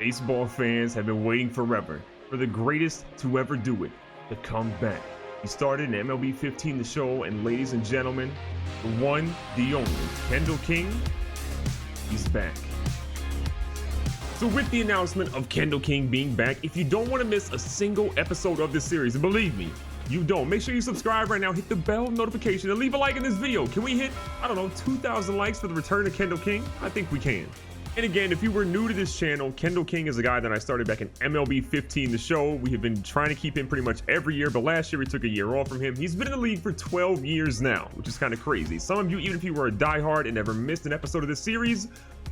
Baseball fans have been waiting forever for the greatest to ever do it to come back. He started in MLB 15 The Show, and ladies and gentlemen, the one, the only, Kendall King, he's back. So with the announcement of Kendall King being back, if you don't want to miss a single episode of this series, and believe me, you don't, make sure you subscribe right now, hit the bell notification, and leave a like in this video. Can we hit, I don't know, 2,000 likes for the return of Kendall King? I think we can. And again, if you were new to this channel, Kendall King is a guy that I started back in MLB 15 The Show. We have been trying to keep him pretty much every year, but last year we took a year off from him. He's been in the league for 12 years now, which is kind of crazy. Some of you, even if you were a diehard and never missed an episode of this series,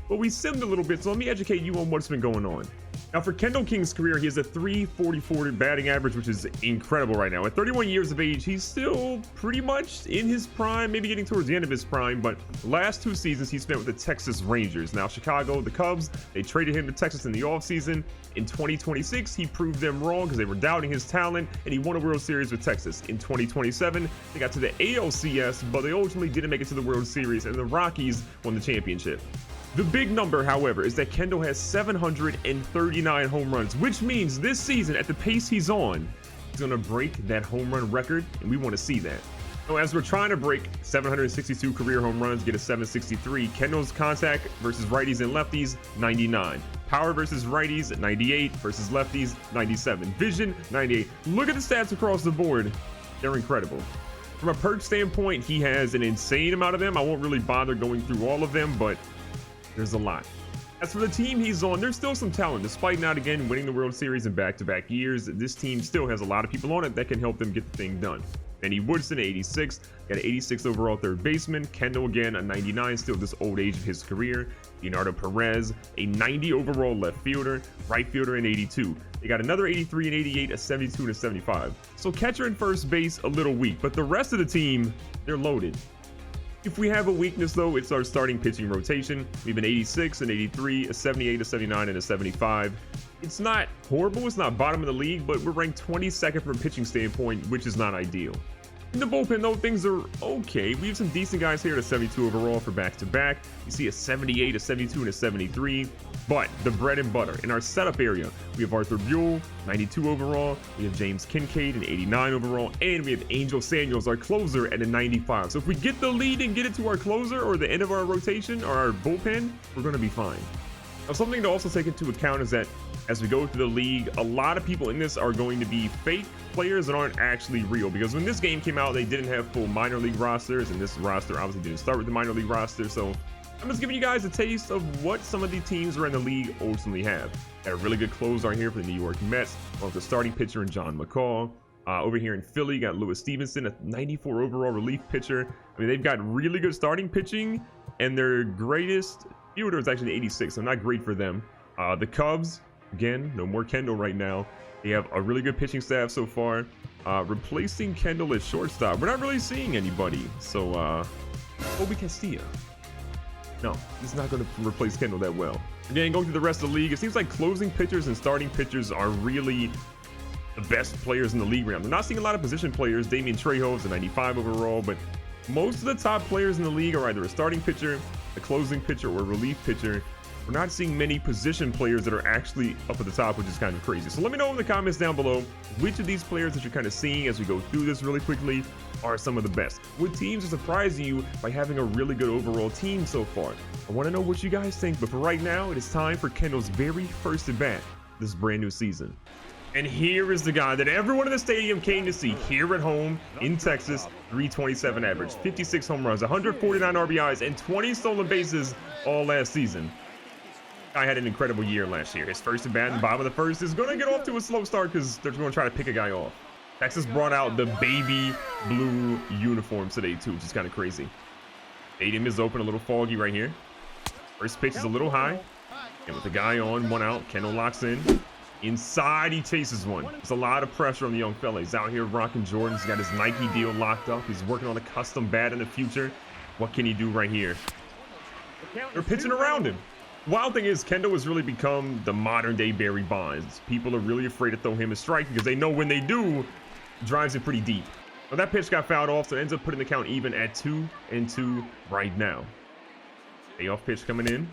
but we simmed a little bit, so let me educate you on what's been going on. Now, for Kendall King's career, he has a .344 batting average, which is incredible right now. At 31 years of age, he's still pretty much in his prime, maybe getting towards the end of his prime, but the last 2 seasons he spent with the Texas Rangers. Now, Chicago, the Cubs, they traded him to Texas in the offseason. In 2026, he proved them wrong because they were doubting his talent, and he won a World Series with Texas. In 2027, they got to the ALCS, but they ultimately didn't make it to the World Series, and the Rockies won the championship. The big number, however, is that Kendall has 739 home runs, which means this season, at the pace he's on, he's going to break that home run record, and we want to see that. So as we're trying to break 762 career home runs, get a 763, Kendall's contact versus righties and lefties, 99. Power versus righties, 98. Versus lefties, 97. Vision, 98. Look at the stats across the board. They're incredible. From a perk standpoint, he has an insane amount of them. I won't really bother going through all of them, but there's a lot. As for the team he's on, there's still some talent. Despite not again winning the World Series in back-to-back years, this team still has a lot of people on it that can help them get the thing done. Benny Woodson, 86, got an 86 overall third baseman. Kendall again, a 99, still this old age of his career. Leonardo Perez, a 90 overall left fielder. Right fielder, an 82. They got another 83 and 88, a 72 and a 75. So catcher and first base, a little weak, but the rest of the team, they're loaded. If we have a weakness, though, it's our starting pitching rotation. We have an 86, an 83, a 78, a 79, and a 75. It's not horrible. It's not bottom of the league, but we're ranked 22nd from a pitching standpoint, which is not ideal. In the bullpen, though, things are okay. We have some decent guys here at a 72 overall for back-to-back. You see a 78, a 72, and a 73. But the bread and butter in our setup area, we have Arthur Buell, 92 overall. We have James Kincaid, an 89 overall. And we have Angel Samuels, our closer, at a 95. So if we get the lead and get it to our closer or the end of our rotation or our bullpen, we're going to be fine. Now, something to also take into account is that as we go through the league, a lot of people in this are going to be fake players that aren't actually real, because when this game came out, they didn't have full minor league rosters, and this roster obviously didn't start with the minor league roster. So I'm just giving you guys a taste of what some of the teams around the league ultimately have. Got a really good closer here for the New York Mets, with the starting pitcher in John McCall. Over here in Philly, got Lewis Stevenson, a 94 overall relief pitcher. I mean, they've got really good starting pitching, and their greatest fielder is actually 86, so not great for them. The Cubs, again, no more Kendall right now. They have a really good pitching staff so far. Replacing Kendall at shortstop, we're not really seeing anybody. So, Obi Castillo. No, he's not going to replace Kendall that well. Again, going through the rest of the league, it seems like closing pitchers and starting pitchers are really the best players in the league right now. They're not seeing a lot of position players. Damian Trejo is a 95 overall, but most of the top players in the league are either a starting pitcher, a closing pitcher, or a relief pitcher. We're not seeing many position players that are actually up at the top, which is kind of crazy. So let me know in the comments down below which of these players that you're kind of seeing as we go through this really quickly are some of the best. What teams are surprising you by having a really good overall team so far? I want to know what you guys think, but for right now, it is time for Kendall's very first at bat this brand new season. And here is the guy that everyone in the stadium came to see here at home in Texas. 327 average, 56 home runs, 149 RBIs, and 20 stolen bases all last season. Guy had an incredible year last year. His first at bat in the bottom of the first is going to get off to a slow start because they're going to try to pick a guy off. Texas brought out the baby blue uniforms today too, which is kind of crazy. Stadium is open, a little foggy right here. First pitch is a little high. And with the guy on, 1 out, Kendall locks in. Inside, he chases one. There's a lot of pressure on the young fella. He's out here rocking Jordans. He's got his Nike deal locked up. He's working on a custom bat in the future. What can he do right here? They're pitching around him. Wild thing is, Kendall has really become the modern day Barry Bonds. People are really afraid to throw him a strike because they know when they do, drives it pretty deep. Well, that pitch got fouled off, so it ends up putting the count even at 2-2 right now. Payoff pitch coming in.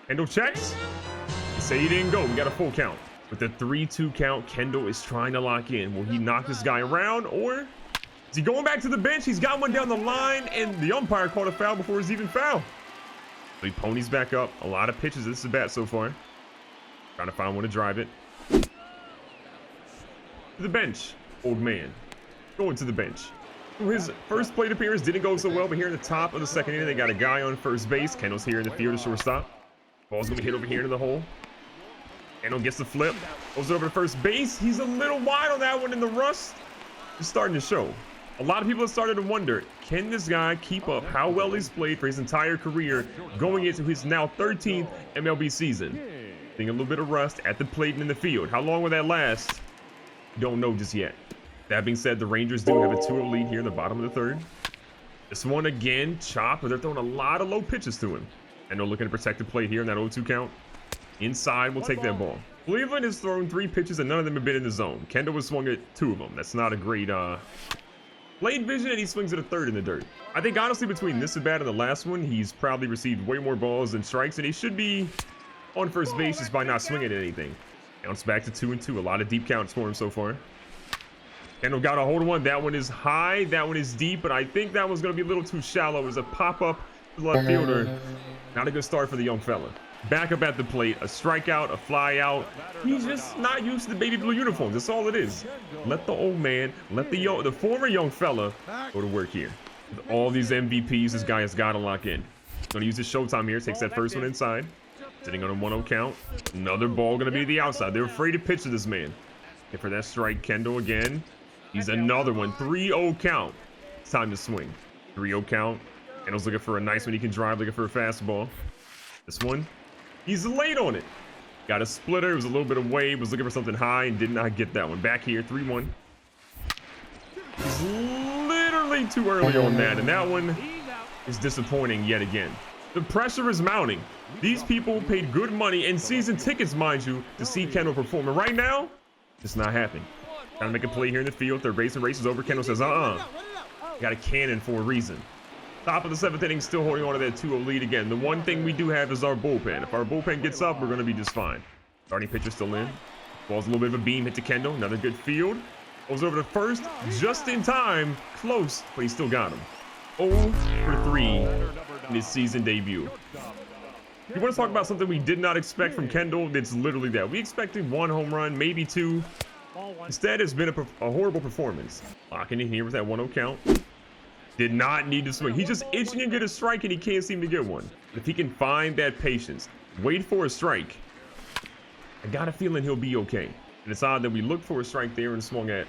Kendall checks. Say he didn't go. We got a full count. With the 3-2 count, Kendall is trying to lock in. Will he knock this guy around, or is he going back to the bench? He's got one down the line, and the umpire called a foul before he's even fouled. So he ponies back up. A lot of pitches. This is bat so far. Trying to find one to drive it. To the bench, old man. Going to the bench. His first plate appearance didn't go so well, but here in the top of the second inning, they got a guy on first base. Kendall's here in the field, the shortstop. Ball's gonna be hit over here into the hole. Kendall gets the flip, goes over to first base. He's a little wide on that one, and the rust is starting to show. A lot of people have started to wonder, can this guy keep up how well he's played for his entire career going into his now 13th MLB season? Seeing a little bit of rust at the plate and in the field. How long will that last? Don't know just yet. That being said, the Rangers do have a 2-0 lead here in the bottom of the third. This one again, chopped, but they're throwing a lot of low pitches to him. And they're looking to protect the plate here in that 0-2 count. Inside, we'll take that ball. Cleveland has thrown 3 pitches and none of them have been in the zone. Kendall was swung at 2 of them. That's not a great plate vision, and he swings at a third in the dirt. I think honestly between this at bat and the last one, he's probably received way more balls than strikes, and he should be on first base just by not swinging at anything. Counts back to 2-2. A lot of deep counts for him so far. Kendall got a hold of one. That one is high. That one is deep, but I think that one's going to be a little too shallow. It was a pop-up to the left fielder. Not a good start for the young fella. Back up at the plate, a strikeout, a fly out. He's just not used to the baby blue uniforms. That's all it is. Let the old man, let the former young fella go to work here. With all these MVPs, this guy has got to lock in. Going to use his showtime here. Takes that first one inside. Sitting on a 1-0 count. Another ball going to be to the outside. They're afraid to pitch to this man. And for that strike, Kendall again. He's another one. 3-0 count. It's time to swing. 3-0 count. Kendall's looking for a nice one he can drive, looking for a fastball. This one. He's late on it. Got a splitter. It was a little bit away. Was looking for something high and did not get that one. Back here, 3-1. He's literally too early on that. And that one is disappointing yet again. The pressure is mounting. These people paid good money and season tickets, mind you, to see Kendall perform. And right now, it's not happening. Trying to make a play here in the field. Third base and race is over. Kendall says, got a cannon for a reason. Top of the 7th inning, still holding on to that 2-0 lead again. The one thing we do have is our bullpen. If our bullpen gets up, we're going to be just fine. Starting pitcher still in. Ball's a little bit of a beam hit to Kendall. Another good field. Goes over to first, just in time. Close, but he still got him. 0 for 3 in his season debut. If you want to talk about something we did not expect from Kendall, it's literally that. We expected 1 home run, maybe 2. Instead, it's been a horrible performance. Locking in here with that 1-0 count. Did not need to swing. He's just itching to get a strike and he can't seem to get one. If he can find that patience, wait for a strike, I got a feeling he'll be okay. And it's odd that we looked for a strike there and swung at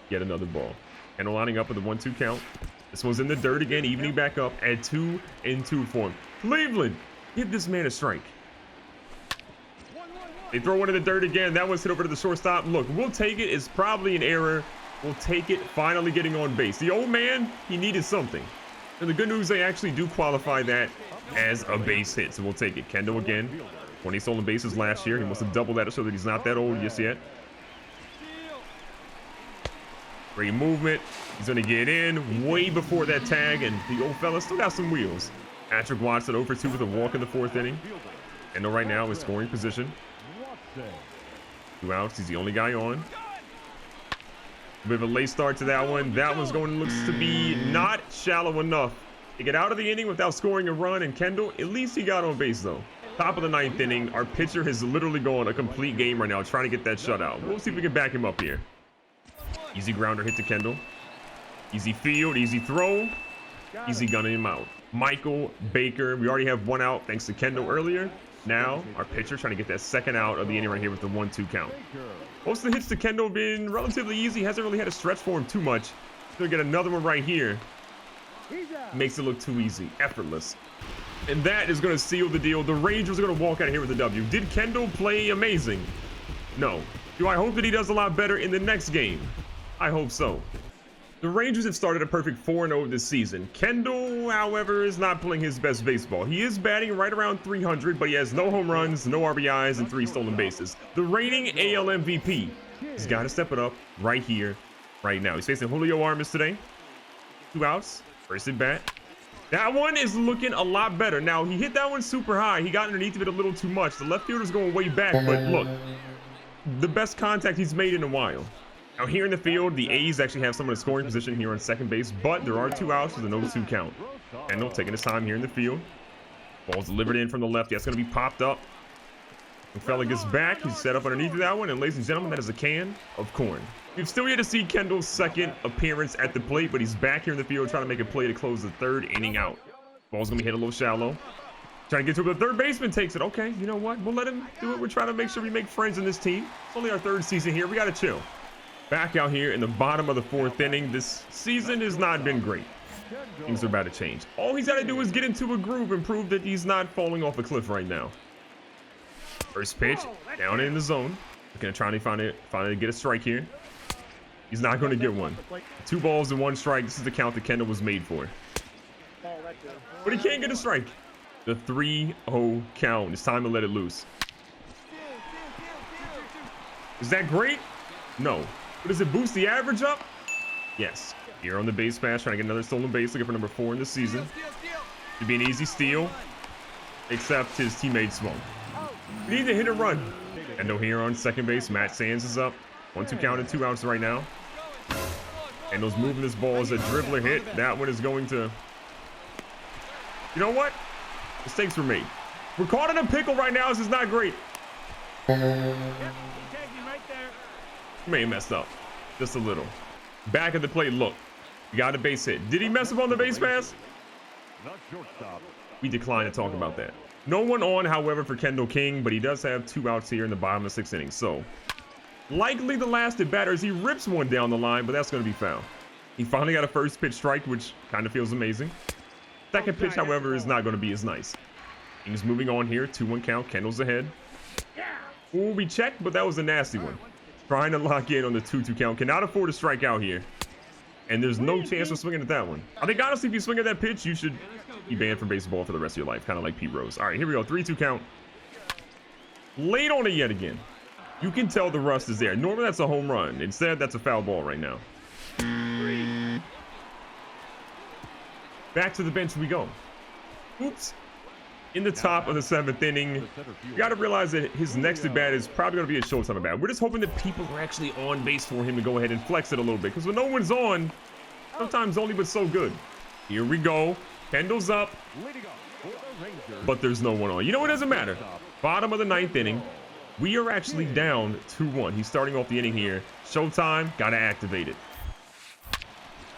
yet another ball. And lining up with a 1-2 count. This one's in the dirt again, evening back up at 2-2 for him. Cleveland, give this man a strike. They throw one in the dirt again. That one's hit over to the shortstop. Look, we'll take it. It's probably an error. We'll take it. Finally getting on base. The old man, he needed something. And the good news, they actually do qualify that as a base hit. So we'll take it. Kendall again. 20 stolen bases last year. He wants to double that to show that he's not that old just yet. Great movement. He's going to get in way before that tag. And the old fella still got some wheels. Patrick Watson 0 for 2 with a walk in the 4th inning. Kendall right now is scoring position. 2 outs. He's the only guy on. A bit of a late start to that one. That one's going, looks to be not shallow enough to get out of the inning without scoring a run. And Kendall, at least he got on base though. Top of the 9th inning. Our pitcher has literally gone a complete game right now trying to get that shutout. We'll see if we can back him up here. Easy grounder hit to Kendall. Easy field, easy throw. Easy gunning him out. Michael Baker. We already have 1 out thanks to Kendall earlier. Now, our pitcher trying to get that 2nd out of the inning right here with the 1-2 count. Most of the hits to Kendall have been relatively easy. Hasn't really had a stretch for him too much. Gonna get another one right here. Makes it look too easy. Effortless. And that is going to seal the deal. The Rangers are going to walk out of here with a W. Did Kendall play amazing? No. Do I hope that he does a lot better in the next game? I hope so. The Rangers have started a perfect 4-0 this season. Kendall, however, is not playing his best baseball. He is batting right around 300, but he has no home runs, no RBIs, and 3 stolen bases. The reigning AL MVP. He's got to step it up right here, right now. He's facing Julio Armas today. 2 outs. First at bat. That one is looking a lot better. Now, he hit that one super high. He got underneath of it a little too much. The left fielder's going way back, but look, the best contact he's made in a while. Now, here in the field, the A's actually have someone in scoring position here on second base, but there are 2 outs with a 0-2 count. Kendall taking his time here in the field. Ball's delivered in from the left. That's going to be popped up. The fella gets back. He's set up underneath of that one, and ladies and gentlemen, that is a can of corn. We've still yet to see Kendall's second appearance at the plate, but he's back here in the field trying to make a play to close the 3rd inning out. Ball's gonna be hit a little shallow. Trying to get to it, but the 3rd baseman takes it. Okay, you know what? We'll let him do it. We're trying to make sure we make friends in this team. It's only our 3rd season here. We gotta chill. Back out here in the bottom of the 4th inning. This season has not been great. Things are about to change. All he's got to do is get into a groove and prove that he's not falling off a cliff right now. First pitch, down in the zone. Looking to try to finally get a strike here. He's not going to get one. 2 balls and 1 strike. This is the count that Kendall was made for. But he can't get a strike. The 3-0 count. It's time to let it loose. Is that great? No. But does it boost the average up? Yes. Here on the base pass, trying to get another stolen base, looking for number 4 in the season. Should be an easy steal, except his teammate swung. We need to hit and run. Kendall here on second base. Matt Sands is up. 1-2 count and 2 outs right now. Kendall's moving this ball as a dribbler hit. That one is going to... You know what? Mistakes were made. We're caught in a pickle right now. This is not great. May have messed up. Just a little. Back at the plate, look. We got a base hit. Did he mess up on the base pass? We decline to talk about that. No one on, however, for Kendall King, but he does have 2 outs here in the bottom of the 6th inning. So, likely the last at batter as he rips one down the line, but that's going to be foul. He finally got a first pitch strike, which kind of feels amazing. Second pitch, however, is not going to be as nice. King's moving on here. 2-1 count. Kendall's ahead. Ooh, we checked, but that was a nasty one. Trying to lock in on the 2-2 count. Cannot afford to strike out here. And there's no chance of swinging at that one. I think, honestly, if you swing at that pitch, you should be banned from baseball for the rest of your life. Kind of like Pete Rose. All right, here we go. 3-2 count. Late on it yet again. You can tell the rust is there. Normally, that's a home run. Instead, that's a foul ball right now. Back to the bench we go. Oops. In the top of the 7th inning, you got to realize that his next at bat is probably going to be a Showtime at bat. We're just hoping that people are actually on base for him to go ahead and flex it a little bit. Because when no one's on, sometimes only but so good. Here we go. Kendall's up. But there's no one on. You know, it doesn't matter. Bottom of the 9th inning. We are actually down 2-1. He's starting off the inning here. Showtime. Got to activate it.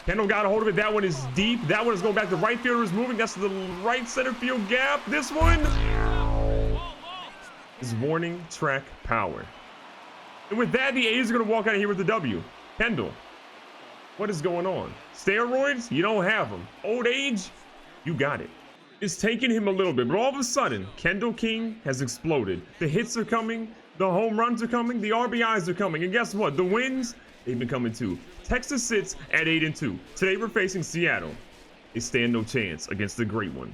Kendall got a hold of it. That one is deep. That one is going back. The right fielder is moving. That's the right center field gap. This one is warning track power. And with that, the A's are going to walk out of here with the W. Kendall, what is going on? Steroids? You don't have them. Old age? You got it. It's taking him a little bit, but all of a sudden, Kendall King has exploded. The hits are coming. The home runs are coming. The RBIs are coming. And guess what? The wins, they've been coming too. Texas sits at 8-2. Today we're facing Seattle. They stand no chance against the great one.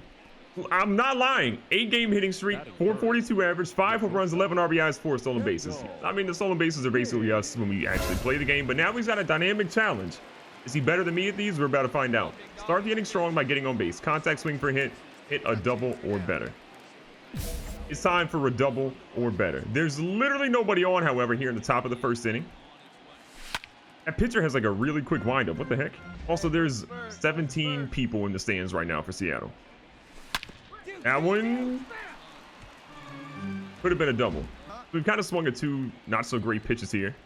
I'm not lying. 8-game hitting streak, 442 average, 5 home runs, 11 RBIs, 4 stolen bases. I mean, the stolen bases are basically us when we actually play the game, but now he's got a dynamic challenge. Is he better than me at these? We're about to find out. Start the inning strong by getting on base. Contact swing for a hit. Hit a double or better. It's time for a double or better. There's literally nobody on, however, here in the top of the 1st inning. That pitcher has like a really quick windup. What the heck? Also, there's 17 people in the stands right now for Seattle. That one could have been a double. We've kind of swung at 2 not so great pitches here.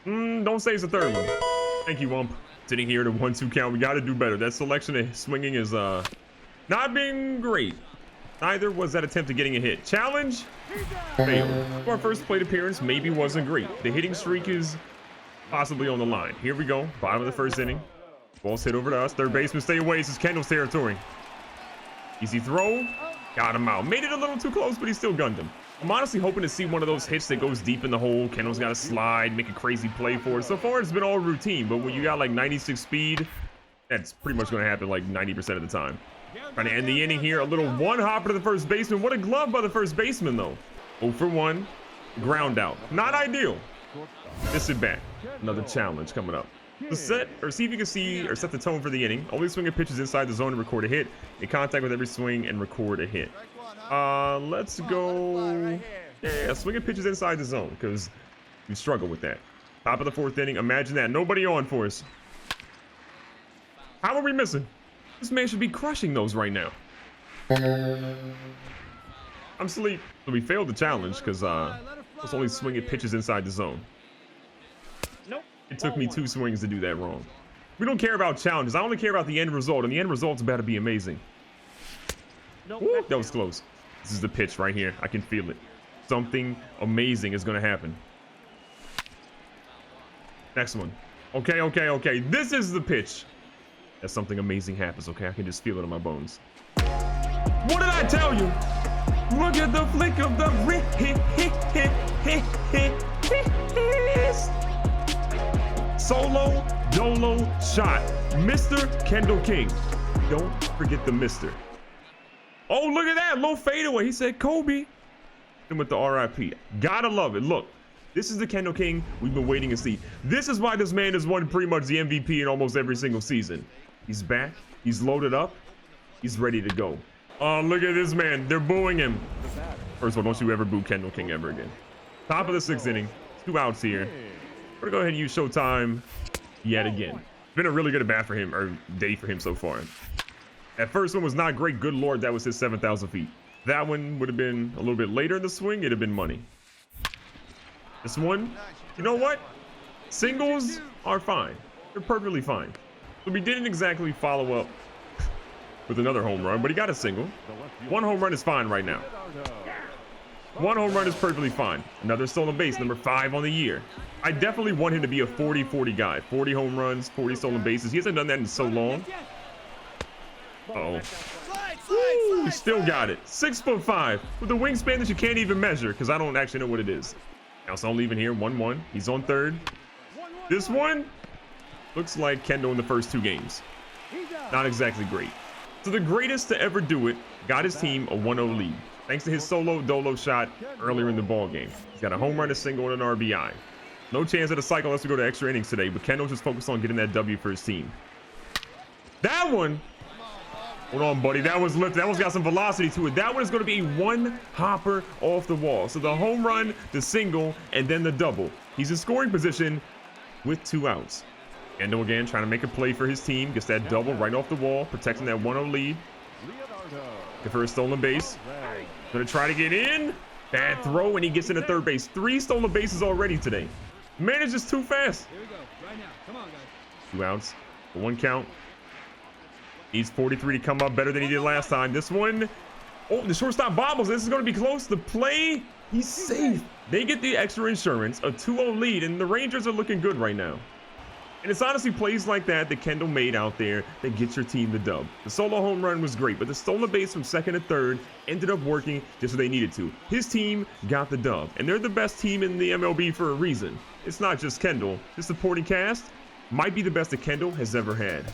Don't say it's the 3rd one. Thank you, Wump. Sitting here at a 1-2 count. We got to do better. That selection of swinging is not being great. Neither was that attempt at getting a hit. Challenge failed. Our first plate appearance maybe wasn't great. The hitting streak is possibly on the line. Here we go. Bottom of the 1st inning. Ball's hit over to us. Third baseman, stay away. This is Kendall's territory. Easy throw. Got him out. Made it a little too close, but he still gunned him. I'm honestly hoping to see one of those hits that goes deep in the hole. Kendall's got to slide, make a crazy play for it. So far, it's been all routine, but when you got like 96 speed, that's pretty much going to happen like 90% of the time. Trying to end the inning here. A little one-hopper to the first baseman. What a glove by the first baseman, though. 0 for 1. Ground out. Not ideal. This at bat. Another challenge coming up. So set or see if you can see or set the tone for the inning. Only swing at pitches inside the zone and record a hit. Make contact with every swing and record a hit. Let's go. Yeah, swing at pitches inside the zone because we struggle with that. Top of the 4th inning. Imagine that. Nobody on for us. How are we missing? This man should be crushing those right now. I'm asleep. So we failed the challenge because let's only swing at pitches inside the zone. It took me 2 swings to do that wrong. We don't care about challenges. I only care about the end result, and the end result's about to be amazing. Woo, that was close. This is the pitch right here. I can feel it. Something amazing is going to happen. Next one. Okay. This is the pitch. That something amazing happens, okay? I can just feel it in my bones. What did I tell you? Look at the flick of the wrist. Solo dolo shot. Mr. Kendall King. Don't forget the Mr. Oh, look at that. Low fadeaway. He said Kobe. And with the RIP. Gotta love it. Look, this is the Kendall King we've been waiting to see. This is why this man has won pretty much the MVP in almost every single season. He's back. He's loaded up. He's ready to go. Oh, look at this man. They're booing him. First of all, don't you ever boo Kendall King ever again. Top of the 6th inning. 2 outs here. We're gonna go ahead and use Showtime yet again. It's been a really good at bat for him, or day for him so far. That first one was not great. Good Lord, that was his 7,000 feet. That one would have been a little bit later in the swing. It'd have been money. This one, you know what? Singles are fine. They're perfectly fine. So we didn't exactly follow up with another home run, but he got a single. 1 home run is fine right now. 1 home run is perfectly fine. Another stolen base, number 5 on the year. I definitely want him to be a 40-40 guy. 40 home runs, 40 stolen bases. He hasn't done that in so long. Uh-oh. Woo, he still got it. 6'5" with a wingspan that you can't even measure because I don't actually know what it is. Now so I'm leaving here. 1-1. He's on 3rd. This one looks like Kendall in the first 2 games. Not exactly great. So the greatest to ever do it got his team a 1-0 lead. Thanks to his solo dolo shot earlier in the ball game. He's got a home run, a single, and an RBI. No chance at a cycle unless we go to extra innings today, but Kendall just focused on getting that W for his team. That one, hold on, buddy. That one's lifted. That one's got some velocity to it. That one is going to be 1 hopper off the wall. So the home run, the single, and then the double. He's in scoring position with 2 outs. Kendall again trying to make a play for his team. Gets that double right off the wall, protecting that 1-0 lead. Good for a stolen base. Gonna try to get in. Bad throw, and he gets into 3rd base. 3 stolen bases already today. Man is just too fast. Here we go. Right now. Come on, guys. 2 outs. 1 count. Needs 43 to come up better than he did last time. This one. Oh, the shortstop bobbles. This is going to be close. The play. He's safe. They get the extra insurance. A 2-0 lead, and the Rangers are looking good right now. And it's honestly plays like that Kendall made out there that gets your team the dub. The solo home run was great, but the stolen base from 2nd to 3rd ended up working just what they needed to. His team got the dub, and they're the best team in the MLB for a reason. It's not just Kendall. His supporting cast might be the best that Kendall has ever had.